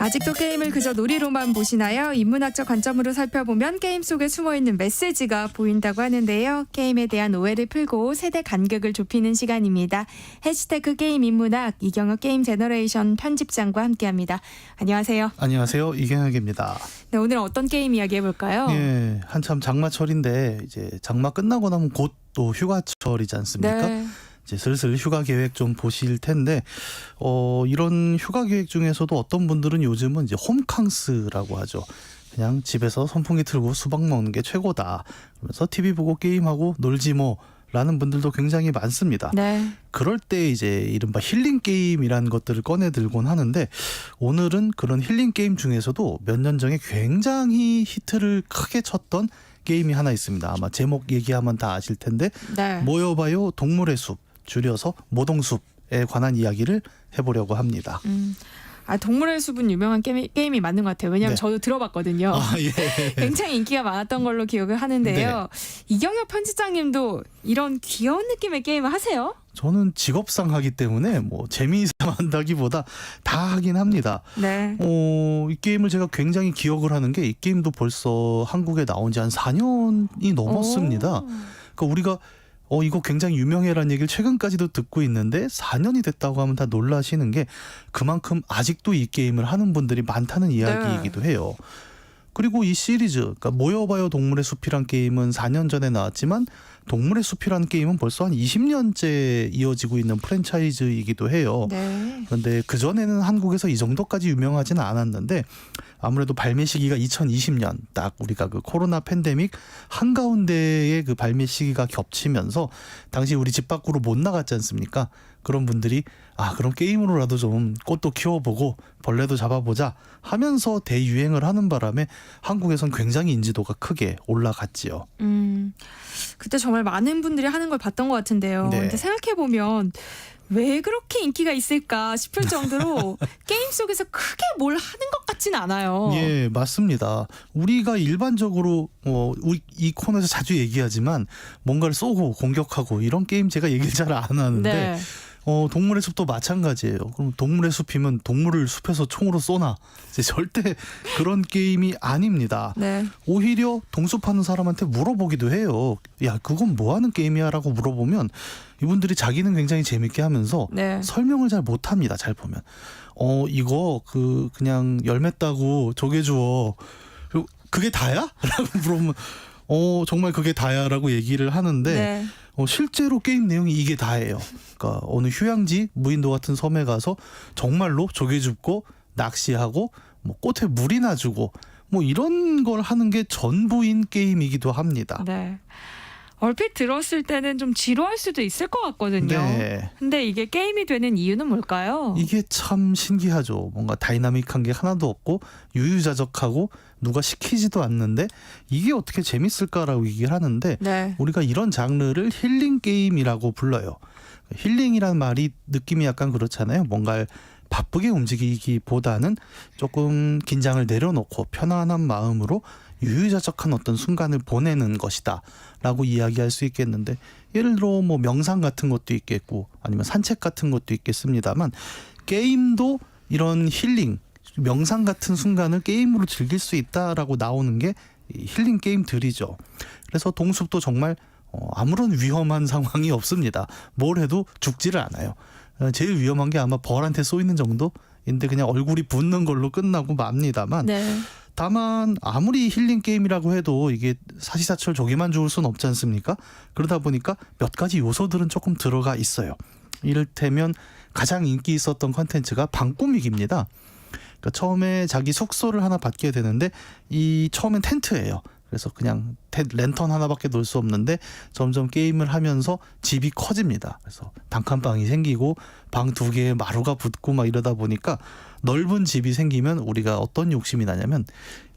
아직도 게임을 그저 놀이로만 보시나요? 인문학적 관점으로 살펴보면 게임 속에 숨어있는 메시지가 보인다고 하는데요. 게임에 대한 오해를 풀고 세대 간격을 좁히는 시간입니다. 해시태그 게임 인문학 이경혁 게임 제너레이션 편집장과 함께합니다. 안녕하세요. 안녕하세요. 이경혁입니다. 네, 오늘 어떤 게임 이야기 해볼까요? 예, 한참 장마철인데 이제 장마 끝나고 나면 곧 또 휴가철이지 않습니까? 네. 이제 슬슬 휴가 계획 좀 보실 텐데 이런 휴가 계획 중에서도 어떤 분들은 요즘은 이제 홈캉스라고 하죠. 그냥 집에서 선풍기 틀고 수박 먹는 게 최고다. 그러면서 TV 보고 게임하고 놀지 뭐라는 분들도 굉장히 많습니다. 네. 그럴 때 이제 이른바 힐링 게임이라는 것들을 꺼내 들곤 하는데 오늘은 그런 힐링 게임 중에서도 몇 년 전에 굉장히 히트를 크게 쳤던 게임이 하나 있습니다. 아마 제목 얘기하면 다 아실 텐데 네. 모여봐요 동물의 숲, 줄여서 모동숲에 관한 이야기를 해보려고 합니다. 동물의 숲은 유명한 게임이 맞는 것 같아요. 왜냐하면 네. 저도 들어봤거든요. 예. 굉장히 인기가 많았던 걸로 기억을 하는데요. 이경혁 편집장님도 이런 귀여운 느낌의 게임을 하세요? 저는 직업상 하기 때문에 뭐 재미있어 한다기보다 다 하긴 합니다. 네. 이 게임을 제가 굉장히 기억을 하는 게 이 게임도 벌써 한국에 나온 지 한 4년이 넘었습니다. 그러니까 우리가 이거 굉장히 유명해라는 얘기를 최근까지도 듣고 있는데 4년이 됐다고 하면 다 놀라시는 게 그만큼 아직도 이 게임을 하는 분들이 많다는 이야기이기도 해요. 그리고 이 시리즈, 그러니까 모여봐요 동물의 숲이란 게임은 4년 전에 나왔지만 동물의 숲이라는 게임은 벌써 한 20년째 이어지고 있는 프랜차이즈이기도 해요. 네. 그런데 그전에는 한국에서 이 정도까지 유명하지는 않았는데 아무래도 발매 시기가 2020년 딱 우리가 그 코로나 팬데믹 한가운데의 그 발매 시기가 겹치면서 당시 우리 집 밖으로 못 나갔지 않습니까? 그런 분들이 그럼 게임으로라도 좀 꽃도 키워보고 벌레도 잡아보자 하면서 대유행을 하는 바람에 한국에선 굉장히 인지도가 크게 올라갔지요. 그때 정말 많은 분들이 하는 걸 봤던 것 같은데요. 네. 근데 생각해보면 왜 그렇게 인기가 있을까 싶을 정도로 게임 속에서 크게 뭘 하는 것 같지는 않아요. 예, 맞습니다. 우리가 일반적으로 이 코너에서 자주 얘기하지만 뭔가를 쏘고 공격하고 이런 게임 제가 얘기를 잘 안 하는데 네. 동물의 숲도 마찬가지예요. 그럼 동물의 숲이면 동물을 숲에서 총으로 쏘나? 이제 절대 그런 게임이 아닙니다. 네. 오히려 동숲하는 사람한테 물어보기도 해요. 야, 그건 뭐 하는 게임이야? 라고 물어보면 이분들이 자기는 굉장히 재밌게 하면서 네. 설명을 잘 못합니다. 잘 보면. 이거 그냥 열매 따고 조개 주워. 그리고 그게 다야? 라고 물어보면 정말 그게 다야? 라고 얘기를 하는데 네. 실제로 게임 내용이 이게 다예요. 그러니까 어느 휴양지 무인도 같은 섬에 가서 정말로 조개 줍고 낚시하고 뭐 꽃에 물이나 주고 뭐 이런 걸 하는 게 전부인 게임이기도 합니다. 네. 얼핏 들었을 때는 좀 지루할 수도 있을 것 같거든요. 네. 근데 이게 게임이 되는 이유는 뭘까요? 이게 참 신기하죠. 뭔가 다이나믹한 게 하나도 없고 유유자적하고 누가 시키지도 않는데 이게 어떻게 재밌을까라고 얘기를 하는데 네. 우리가 이런 장르를 힐링 게임이라고 불러요. 힐링이란 말이 느낌이 약간 그렇잖아요. 뭔가 바쁘게 움직이기보다는 조금 긴장을 내려놓고 편안한 마음으로 유유자적한 어떤 순간을 보내는 것이다 라고 이야기할 수 있겠는데 예를 들어 뭐 명상 같은 것도 있겠고 아니면 산책 같은 것도 있겠습니다만 게임도 이런 힐링, 명상 같은 순간을 게임으로 즐길 수 있다라고 나오는 게 힐링 게임들이죠. 그래서 동숲도 정말 아무런 위험한 상황이 없습니다. 뭘 해도 죽지를 않아요. 제일 위험한 게 아마 벌한테 쏘이는 정도인데 그냥 얼굴이 붓는 걸로 끝나고 맙니다만 네. 다만 아무리 힐링 게임이라고 해도 이게 사시사철 조개만 좋을 수는 없지 않습니까? 그러다 보니까 몇 가지 요소들은 조금 들어가 있어요. 이를테면 가장 인기 있었던 컨텐츠가 방 꾸미기입니다. 그러니까 처음에 자기 숙소를 하나 받게 되는데 이 처음엔 텐트예요. 그래서 그냥 랜턴 하나밖에 놓을 수 없는데 점점 게임을 하면서 집이 커집니다. 그래서 단칸방이 생기고 방 2개에 마루가 붙고 막 이러다 보니까 넓은 집이 생기면 우리가 어떤 욕심이 나냐면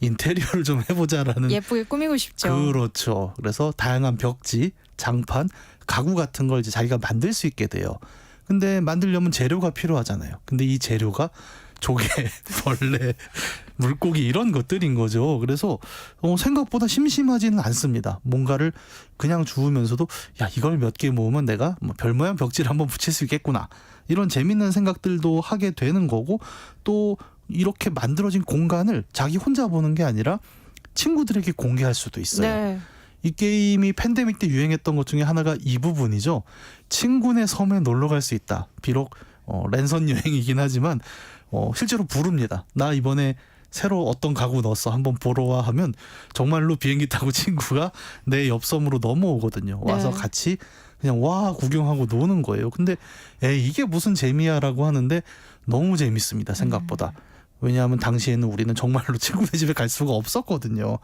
인테리어를 좀 해보자라는 예쁘게 꾸미고 싶죠. 그렇죠. 그래서 다양한 벽지, 장판, 가구 같은 걸 이제 자기가 만들 수 있게 돼요. 근데 만들려면 재료가 필요하잖아요. 근데 이 재료가 조개, 벌레, 물고기 이런 것들인 거죠. 그래서 생각보다 심심하지는 않습니다. 뭔가를 그냥 주우면서도 야 이걸 몇 개 모으면 내가 뭐 별 모양 벽지를 한번 붙일 수 있겠구나. 이런 재밌는 생각들도 하게 되는 거고 또 이렇게 만들어진 공간을 자기 혼자 보는 게 아니라 친구들에게 공개할 수도 있어요. 네. 이 게임이 팬데믹 때 유행했던 것 중에 하나가 이 부분이죠. 친구네 섬에 놀러 갈 수 있다. 비록 랜선 여행이긴 하지만 실제로 부릅니다. 나 이번에 새로 어떤 가구 넣었어. 한번 보러 와 하면 정말로 비행기 타고 친구가 내 옆섬으로 넘어오거든요. 와서 네. 같이 그냥 와 구경하고 노는 거예요. 근데 이게 무슨 재미야라고 하는데 너무 재밌습니다. 생각보다. 왜냐하면 당시에는 우리는 정말로 친구네 집에 갈 수가 없었거든요.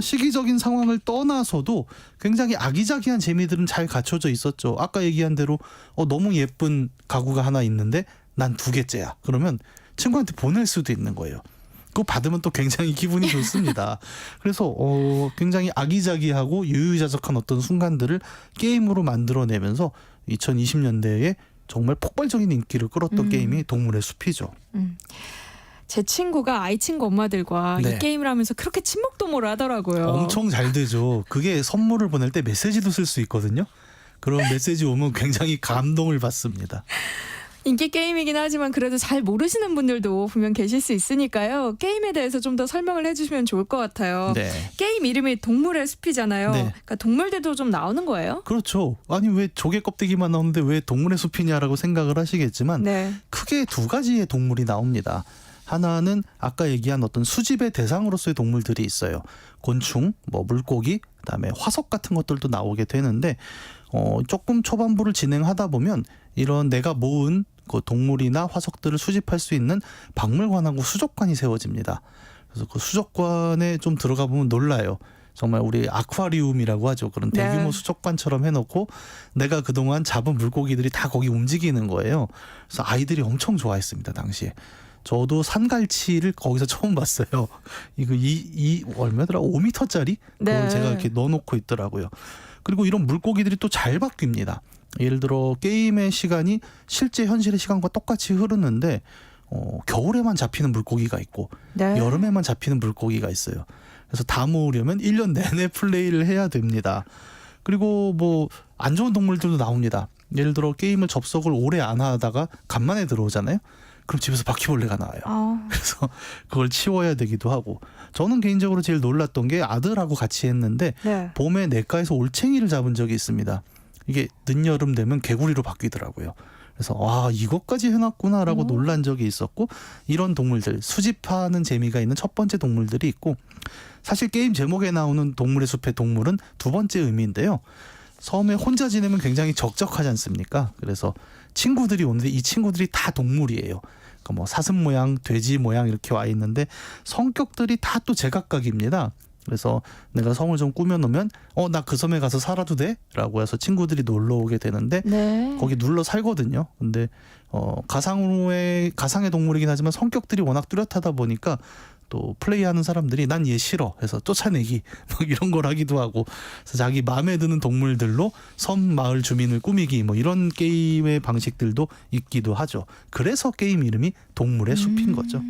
시기적인 상황을 떠나서도 굉장히 아기자기한 재미들은 잘 갖춰져 있었죠. 아까 얘기한 대로 너무 예쁜 가구가 하나 있는데 난 2개째야. 그러면 친구한테 보낼 수도 있는 거예요. 그거 받으면 또 굉장히 기분이 좋습니다. 그래서 굉장히 아기자기하고 유유자적한 어떤 순간들을 게임으로 만들어내면서 2020년대에 정말 폭발적인 인기를 끌었던 게임이 동물의 숲이죠. 제 친구가 아이 친구 엄마들과 네. 이 게임을 하면서 그렇게 친목도모를 하더라고요. 엄청 잘 되죠. 그게 선물을 보낼 때 메시지도 쓸 수 있거든요. 그런 메시지 오면 굉장히 감동을 받습니다. 인기 게임이긴 하지만 그래도 잘 모르시는 분들도 분명 계실 수 있으니까요. 게임에 대해서 좀 더 설명을 해주시면 좋을 것 같아요. 네. 게임 이름이 동물의 숲이잖아요. 네. 그러니까 동물들도 좀 나오는 거예요? 그렇죠. 아니 왜 조개 껍데기만 나오는데 왜 동물의 숲이냐라고 생각을 하시겠지만 네. 크게 2가지의 동물이 나옵니다. 하나는 아까 얘기한 어떤 수집의 대상으로서의 동물들이 있어요. 곤충, 물고기, 그다음에 화석 같은 것들도 나오게 되는데 조금 초반부를 진행하다 보면 이런 내가 모은 그 동물이나 화석들을 수집할 수 있는 박물관하고 수족관이 세워집니다. 그래서 그 수족관에 좀 들어가 보면 놀라요. 정말 우리 아쿠아리움이라고 하죠. 그런 대규모 네. 수족관처럼 해놓고 내가 그동안 잡은 물고기들이 다 거기 움직이는 거예요. 그래서 아이들이 엄청 좋아했습니다. 당시에. 저도 산갈치를 거기서 처음 봤어요. 얼마더라? 5m짜리? 그걸 네. 제가 이렇게 넣어놓고 있더라고요. 그리고 이런 물고기들이 또 잘 바뀝니다. 예를 들어 게임의 시간이 실제 현실의 시간과 똑같이 흐르는데 겨울에만 잡히는 물고기가 있고 네. 여름에만 잡히는 물고기가 있어요. 그래서 다 모으려면 1년 내내 플레이를 해야 됩니다. 그리고 안 좋은 동물들도 나옵니다. 예를 들어 게임을 접속을 오래 안 하다가 간만에 들어오잖아요. 그럼 집에서 바퀴벌레가 나와요. 그래서 그걸 치워야 되기도 하고. 저는 개인적으로 제일 놀랐던 게 아들하고 같이 했는데 네. 봄에 냇가에서 올챙이를 잡은 적이 있습니다. 이게 늦여름 되면 개구리로 바뀌더라고요. 그래서 이것까지 해놨구나라고 놀란 적이 있었고, 이런 동물들, 수집하는 재미가 있는 첫 번째 동물들이 있고, 사실 게임 제목에 나오는 동물의 숲의 동물은 2번째 의미인데요. 섬에 혼자 지내면 굉장히 적적하지 않습니까? 그래서 친구들이 오는데 이 친구들이 다 동물이에요. 그러니까 사슴 모양, 돼지 모양 이렇게 와 있는데 성격들이 다 또 제각각입니다. 그래서 내가 섬을 좀 꾸며놓으면 나 그 섬에 가서 살아도 돼? 라고 해서 친구들이 놀러 오게 되는데 네. 거기 눌러 살거든요. 근데 가상의 동물이긴 하지만 성격들이 워낙 뚜렷하다 보니까 또 플레이하는 사람들이 난 얘 싫어 해서 쫓아내기 이런 걸 하기도 하고, 그래서 자기 마음에 드는 동물들로 섬 마을 주민을 꾸미기 이런 게임의 방식들도 있기도 하죠. 그래서 게임 이름이 동물의 숲인 거죠.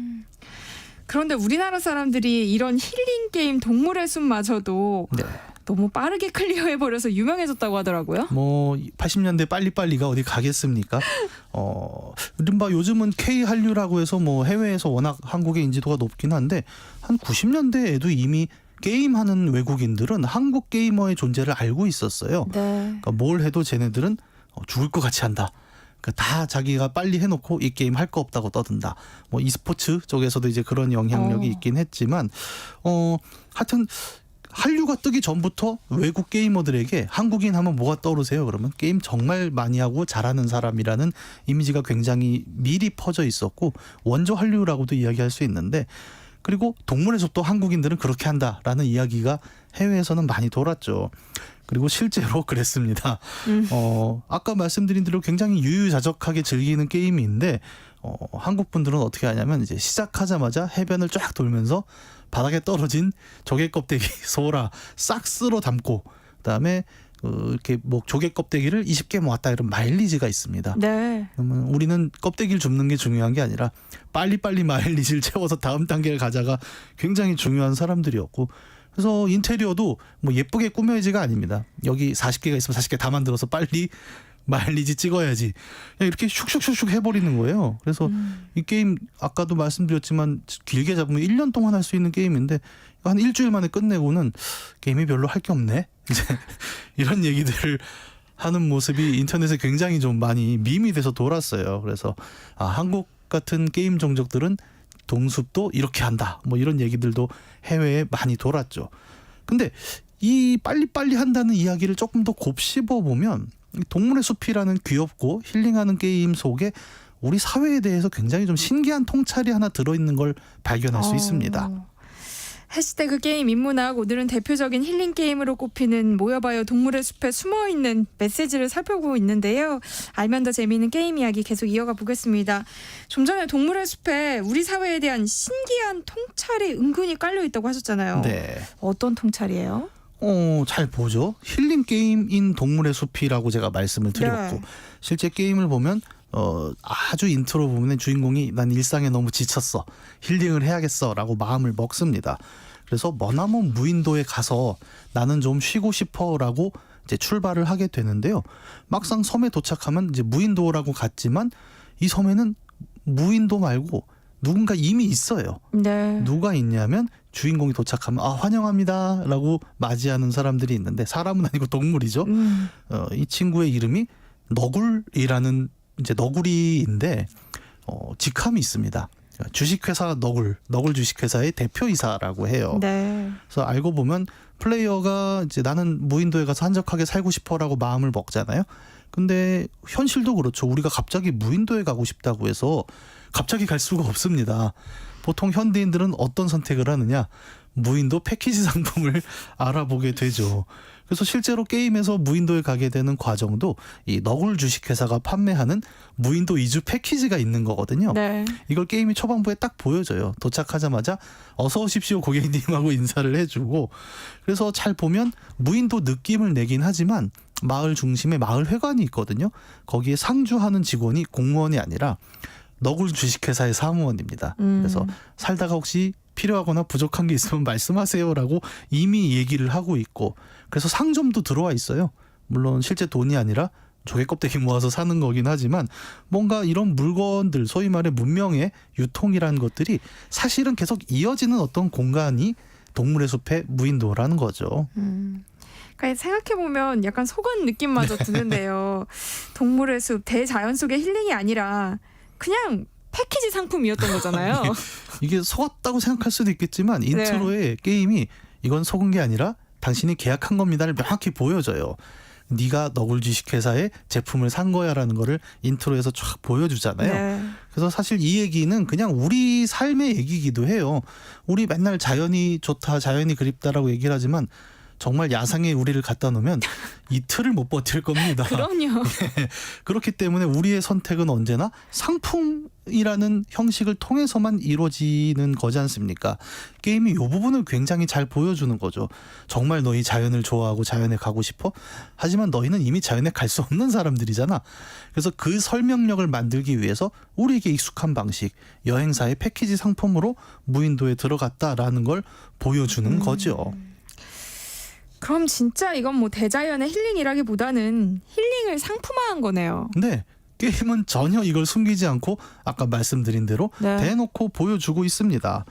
그런데 우리나라 사람들이 이런 힐링 게임 동물의 숲마저도 네. 너무 빠르게 클리어해버려서 유명해졌다고 하더라고요. 80년대 빨리빨리가 어디 가겠습니까? 이른바 요즘은 K-한류라고 해서 해외에서 워낙 한국의 인지도가 높긴 한데 한 90년대에도 이미 게임하는 외국인들은 한국 게이머의 존재를 알고 있었어요. 네. 그러니까 뭘 해도 쟤네들은 죽을 것 같이 한다. 다 자기가 빨리 해놓고 이 게임 할 거 없다고 떠든다. e스포츠 쪽에서도 이제 그런 영향력이 있긴 했지만 하여튼 한류가 뜨기 전부터 외국 게이머들에게 한국인 하면 뭐가 떠오르세요? 그러면 게임 정말 많이 하고 잘하는 사람이라는 이미지가 굉장히 미리 퍼져 있었고 원조 한류라고도 이야기할 수 있는데, 그리고 동물의 숲도 한국인들은 그렇게 한다라는 이야기가 해외에서는 많이 돌았죠. 그리고 실제로 그랬습니다. 아까 말씀드린 대로 굉장히 유유자적하게 즐기는 게임인데 한국 분들은 어떻게 하냐면 이제 시작하자마자 해변을 쫙 돌면서 바닥에 떨어진 조개 껍데기, 소라 싹 쓸어 담고, 그다음에 이렇게 조개 껍데기를 20개 모았다 이런 마일리지가 있습니다. 네. 그러면 우리는 껍데기를 줍는 게 중요한 게 아니라 빨리빨리 마일리지를 채워서 다음 단계를 가자가 굉장히 중요한 사람들이었고, 그래서 인테리어도 예쁘게 꾸며야지가 아닙니다. 여기 40개가 있으면 40개 다 만들어서 빨리 마일리지 찍어야지. 그냥 이렇게 슉슉슉슉 해버리는 거예요. 그래서 이 게임 아까도 말씀드렸지만 길게 잡으면 1년 동안 할 수 있는 게임인데 한 일주일 만에 끝내고는 게임이 별로 할 게 없네. 이제 이런 얘기들을 하는 모습이 인터넷에 굉장히 좀 많이 밈이 돼서 돌았어요. 그래서 한국 같은 게임 종족들은 동숲도 이렇게 한다. 뭐 이런 얘기들도 해외에 많이 돌았죠. 근데 이 빨리빨리 한다는 이야기를 조금 더 곱씹어 보면 동물의 숲이라는 귀엽고 힐링하는 게임 속에 우리 사회에 대해서 굉장히 좀 신기한 통찰이 하나 들어있는 걸 발견할 수 있습니다. 해시태그 게임 인문학 오늘은 대표적인 힐링 게임으로 꼽히는 모여봐요 동물의 숲에 숨어있는 메시지를 살펴보고 있는데요. 알면 더 재미있는 게임 이야기 계속 이어가 보겠습니다. 좀 전에 동물의 숲에 우리 사회에 대한 신기한 통찰이 은근히 깔려있다고 하셨잖아요. 네. 어떤 통찰이에요? 잘 보죠. 힐링 게임인 동물의 숲이라고 제가 말씀을 드렸고 네. 실제 게임을 보면 아주 인트로 부분에 주인공이 난 일상에 너무 지쳤어. 힐링을 해야겠어라고 마음을 먹습니다. 그래서 머나먼 무인도에 가서 나는 좀 쉬고 싶어라고 이제 출발을 하게 되는데요. 막상 섬에 도착하면 이제 무인도라고 갔지만 이 섬에는 무인도 말고 누군가 이미 있어요. 네. 누가 있냐면 주인공이 도착하면 환영합니다라고 맞이하는 사람들이 있는데 사람은 아니고 동물이죠. 이 친구의 이름이 너굴이라는 이제 너구리인데 직함이 있습니다. 주식회사 너굴 주식회사의 대표이사라고 해요. 네. 그래서 알고 보면 플레이어가 이제 나는 무인도에 가서 한적하게 살고 싶어라고 마음을 먹잖아요. 근데 현실도 그렇죠. 우리가 갑자기 무인도에 가고 싶다고 해서 갑자기 갈 수가 없습니다. 보통 현대인들은 어떤 선택을 하느냐? 무인도 패키지 상품을 알아보게 되죠. 그래서 실제로 게임에서 무인도에 가게 되는 과정도 이 너굴 주식회사가 판매하는 무인도 이주 패키지가 있는 거거든요. 네. 이걸 게임이 초반부에 딱 보여줘요. 도착하자마자 어서 오십시오 고객님하고 인사를 해주고 그래서 잘 보면 무인도 느낌을 내긴 하지만 마을 중심에 마을 회관이 있거든요. 거기에 상주하는 직원이 공무원이 아니라 너굴 주식회사의 사무원입니다. 그래서 살다가 혹시 필요하거나 부족한 게 있으면 말씀하세요라고 이미 얘기를 하고 있고 그래서 상점도 들어와 있어요. 물론 실제 돈이 아니라 조개 껍데기 모아서 사는 거긴 하지만 뭔가 이런 물건들 소위 말해 문명의 유통이라는 것들이 사실은 계속 이어지는 어떤 공간이 동물의 숲의 무인도라는 거죠. 그러니까 생각해보면 약간 속은 느낌마저 드는데요. 동물의 숲, 대자연 속의 힐링이 아니라 그냥 패키지 상품이었던 거잖아요. 이게 속았다고 생각할 수도 있겠지만 인트로의 게임이 이건 속은 게 아니라 당신이 계약한 겁니다를 명확히 보여줘요. 네가 너굴 주식회사의 제품을 산 거야라는 거를 인트로에서 쫙 보여주잖아요. 네. 그래서 사실 이 얘기는 그냥 우리 삶의 얘기기도 해요. 우리 맨날 자연이 좋다, 자연이 그립다라고 얘기를 하지만 정말 야상에 우리를 갖다 놓으면 이틀을 못 버틸 겁니다. 그럼요. 그렇기 때문에 우리의 선택은 언제나 상품이라는 형식을 통해서만 이루어지는 거지 않습니까? 게임이 이 부분을 굉장히 잘 보여주는 거죠. 정말 너희 자연을 좋아하고 자연에 가고 싶어? 하지만 너희는 이미 자연에 갈 수 없는 사람들이잖아. 그래서 그 설명력을 만들기 위해서 우리에게 익숙한 방식, 여행사의 패키지 상품으로 무인도에 들어갔다라는 걸 보여주는 거죠. 그럼 진짜 이건 뭐 대자연의 힐링이라기보다는 힐링을 상품화한 거네요. 네. 게임은 전혀 이걸 숨기지 않고 아까 말씀드린 대로 네. 대놓고 보여주고 있습니다.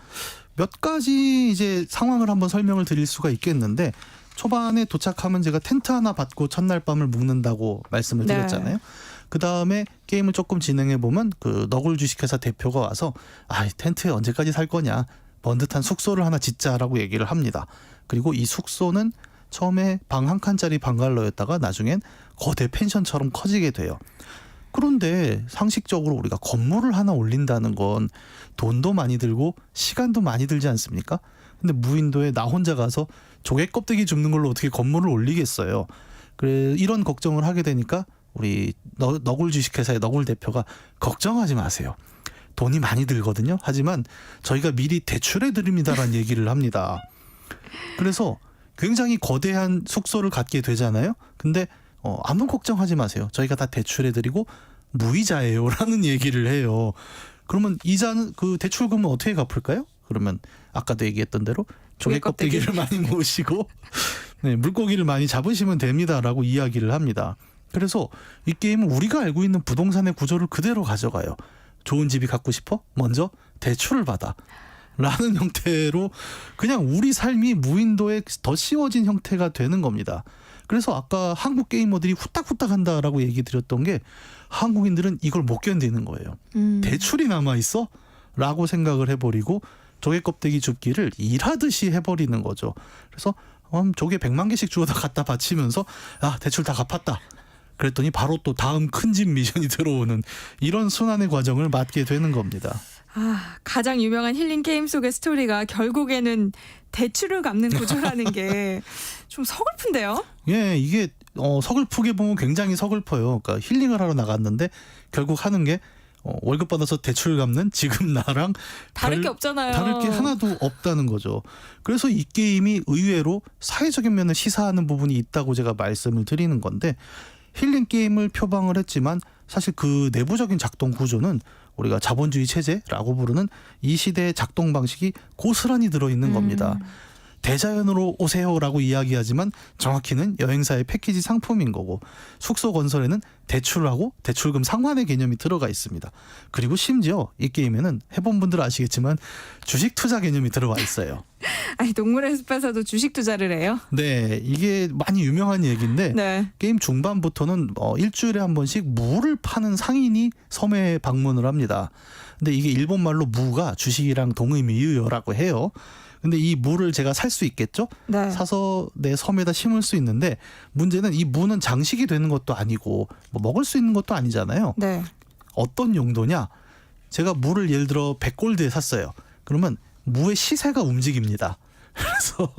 몇 가지 이제 상황을 한번 설명을 드릴 수가 있겠는데 초반에 도착하면 제가 텐트 하나 받고 첫날 밤을 묵는다고 말씀을 드렸잖아요. 그 다음에 게임을 조금 진행해 보면 그 너굴 주식회사 대표가 와서 이 텐트에 언제까지 살 거냐, 번듯한 숙소를 하나 짓자라고 얘기를 합니다. 그리고 이 숙소는 처음에 방 한 칸짜리 방갈로였다가 나중엔 거대 펜션처럼 커지게 돼요. 그런데 상식적으로 우리가 건물을 하나 올린다는 건 돈도 많이 들고 시간도 많이 들지 않습니까? 근데 무인도에 나 혼자 가서 조개 껍데기 줍는 걸로 어떻게 건물을 올리겠어요. 그래 이런 걱정을 하게 되니까 우리 너굴 주식회사의 너굴 대표가 걱정하지 마세요. 돈이 많이 들거든요. 하지만 저희가 미리 대출해 드립니다라는 얘기를 합니다. 그래서 굉장히 거대한 숙소를 갖게 되잖아요. 근데 아무 걱정하지 마세요. 저희가 다 대출해드리고 무이자예요라는 얘기를 해요. 그러면 이자는 그 대출금은 어떻게 갚을까요? 그러면 아까도 얘기했던 대로 조개 껍데기를 많이 모으시고 네, 물고기를 많이 잡으시면 됩니다라고 이야기를 합니다. 그래서 이 게임은 우리가 알고 있는 부동산의 구조를 그대로 가져가요. 좋은 집이 갖고 싶어? 먼저 대출을 받아. 라는 형태로 그냥 우리 삶이 무인도에 더 씌워진 형태가 되는 겁니다. 그래서 아까 한국 게이머들이 후딱후딱 한다라고 얘기 드렸던 게 한국인들은 이걸 못 견디는 거예요. 대출이 남아있어? 라고 생각을 해버리고 조개 껍데기 줍기를 일하듯이 해버리는 거죠. 그래서 조개 100만 개씩 주워다 갖다 바치면서 대출 다 갚았다. 그랬더니 바로 또 다음 큰 집 미션이 들어오는 이런 순환의 과정을 맞게 되는 겁니다. 가장 유명한 힐링 게임 속의 스토리가 결국에는 대출을 갚는 구조라는 게 좀 서글픈데요? 예, 이게 서글프게 보면 굉장히 서글퍼요. 그러니까 힐링을 하러 나갔는데 결국 하는 게 월급 받아서 대출 갚는 지금 나랑 다를 게 없잖아요. 다를 게 하나도 없다는 거죠. 그래서 이 게임이 의외로 사회적인 면을 시사하는 부분이 있다고 제가 말씀을 드리는 건데 힐링 게임을 표방을 했지만 사실 그 내부적인 작동 구조는 우리가 자본주의 체제라고 부르는 이 시대의 작동 방식이 고스란히 들어있는 겁니다. 대자연으로 오세요라고 이야기하지만 정확히는 여행사의 패키지 상품인 거고 숙소 건설에는 대출하고 대출금 상환의 개념이 들어가 있습니다. 그리고 심지어 이 게임에는 해본 분들은 아시겠지만 주식 투자 개념이 들어와 있어요. 아니 동물의 숲에서도 주식 투자를 해요? 네, 이게 많이 유명한 얘기인데 네. 게임 중반부터는 일주일에 한 번씩 무를 파는 상인이 섬에 방문을 합니다. 근데 이게 일본 말로 무가 주식이랑 동의미유어라고 해요. 근데 이 무를 제가 살 수 있겠죠? 네. 사서 내 섬에다 심을 수 있는데 문제는 이 무는 장식이 되는 것도 아니고 뭐 먹을 수 있는 것도 아니잖아요. 네. 어떤 용도냐? 제가 무를 예를 들어 100골드에 샀어요. 그러면 무의 시세가 움직입니다. 그래서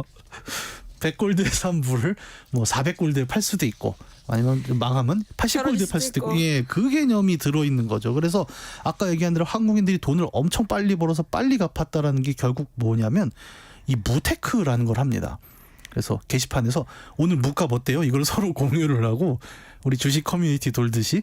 100골드에 산 무를 뭐 400골드에 팔 수도 있고 아니면 망하면 80골드에 팔 수도 있고 예, 그 개념이 들어있는 거죠. 그래서 아까 얘기한 대로 한국인들이 돈을 엄청 빨리 벌어서 빨리 갚았다라는 게 결국 뭐냐면 이 무테크라는 걸 합니다. 그래서 게시판에서 오늘 무값 어때요? 이걸 서로 공유를 하고 우리 주식 커뮤니티 돌듯이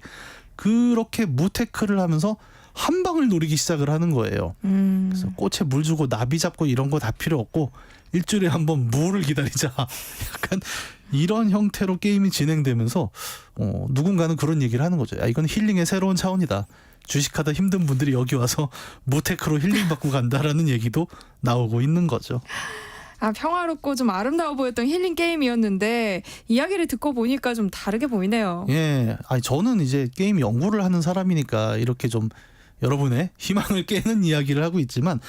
그렇게 무테크를 하면서 한 방을 노리기 시작을 하는 거예요. 그래서 꽃에 물 주고 나비 잡고 이런 거 다 필요 없고 일주일에 한 번 무를 기다리자. 약간 이런 형태로 게임이 진행되면서 누군가는 그런 얘기를 하는 거죠. 이건 힐링의 새로운 차원이다. 주식하다 힘든 분들이 여기 와서 무테크로 힐링 받고 간다라는 얘기도 나오고 있는 거죠. 평화롭고 좀 아름다워 보였던 힐링 게임이었는데 이야기를 듣고 보니까 좀 다르게 보이네요. 예, 저는 이제 게임 연구를 하는 사람이니까 이렇게 좀 여러분의 희망을 깨는 이야기를 하고 있지만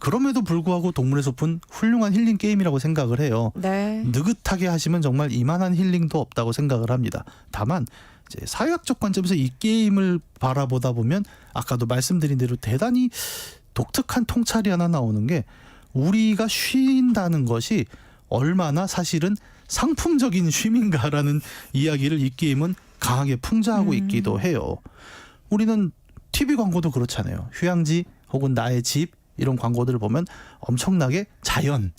그럼에도 불구하고 동물의 숲은 훌륭한 힐링 게임이라고 생각을 해요. 네. 느긋하게 하시면 정말 이만한 힐링도 없다고 생각을 합니다. 다만 이제 사회학적 관점에서 이 게임을 바라보다 보면 아까도 말씀드린 대로 대단히 독특한 통찰이 하나 나오는 게 우리가 쉰다는 것이 얼마나 사실은 상품적인 쉼인가라는 이야기를 이 게임은 강하게 풍자하고 있기도 해요. 우리는 TV 광고도 그렇잖아요. 휴양지 혹은 나의 집 이런 광고들을 보면 엄청나게 자연,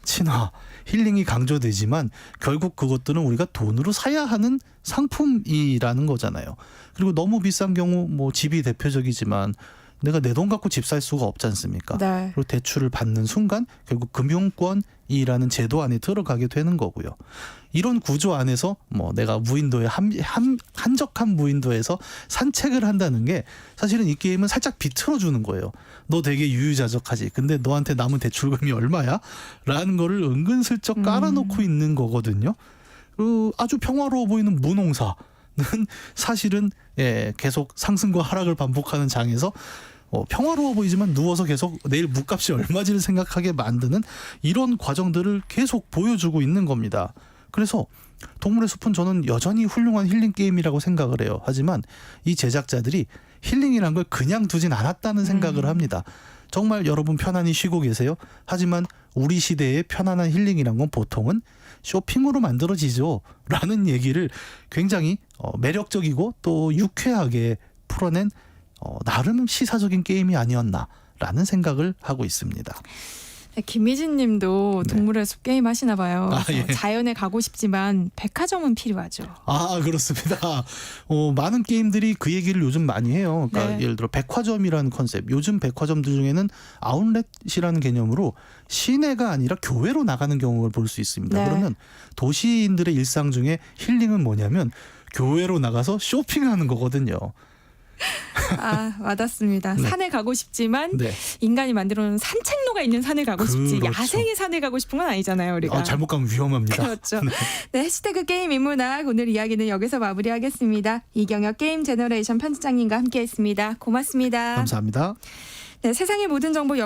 친화, 힐링이 강조되지만 결국 그것들은 우리가 돈으로 사야 하는 상품이라는 거잖아요. 그리고 너무 비싼 경우 뭐 집이 대표적이지만 내가 내 돈 갖고 집 살 수가 없지 않습니까? 네. 그리고 대출을 받는 순간 결국 금융권이라는 제도 안에 들어가게 되는 거고요. 이런 구조 안에서 뭐 내가 무인도에 한적한 무인도에서 산책을 한다는 게 사실은 이 게임은 살짝 비틀어 주는 거예요. 너 되게 유유자적하지. 근데 너한테 남은 대출금이 얼마야? 라는 거를 은근슬쩍 깔아놓고 있는 거거든요. 아주 평화로워 보이는 무농사. 는 사실은 계속 상승과 하락을 반복하는 장에서 평화로워 보이지만 누워서 계속 내일 무값이 얼마지를 생각하게 만드는 이런 과정들을 계속 보여주고 있는 겁니다. 그래서 동물의 숲은 저는 여전히 훌륭한 힐링 게임이라고 생각을 해요. 하지만 이 제작자들이 힐링이란 걸 그냥 두진 않았다는 생각을 합니다. 정말 여러분 편안히 쉬고 계세요. 하지만 우리 시대의 편안한 힐링이란 건 보통은 쇼핑으로 만들어지죠. 라는 얘기를 굉장히 매력적이고 또 유쾌하게 풀어낸 나름 시사적인 게임이 아니었나라는 생각을 하고 있습니다. 김미진 님도 네. 동물의 숲 게임 하시나 봐요. 예. 자연에 가고 싶지만 백화점은 필요하죠. 그렇습니다. 많은 게임들이 그 얘기를 요즘 많이 해요. 그러니까 네. 예를 들어 백화점이라는 컨셉. 요즘 백화점들 중에는 아웃렛이라는 개념으로 시내가 아니라 교외로 나가는 경우를 볼 수 있습니다. 네. 그러면 도시인들의 일상 중에 힐링은 뭐냐면 교회로 나가서 쇼핑하는 거거든요. 아, 와닿습니다. 네. 산에 가고 싶지만 네. 인간이 만들어놓은 산책로가 있는 산을 가고 싶지 그렇죠. 야생의 산에 가고 싶은 건 아니잖아요, 우리가. 잘못 가면 위험합니다. 그렇죠. 네, 해시태그 게임 인문학 오늘 이야기는 여기서 마무리하겠습니다. 이경혁 게임 제너레이션 편집장님과 함께했습니다. 고맙습니다. 감사합니다. 네, 세상의 모든 정보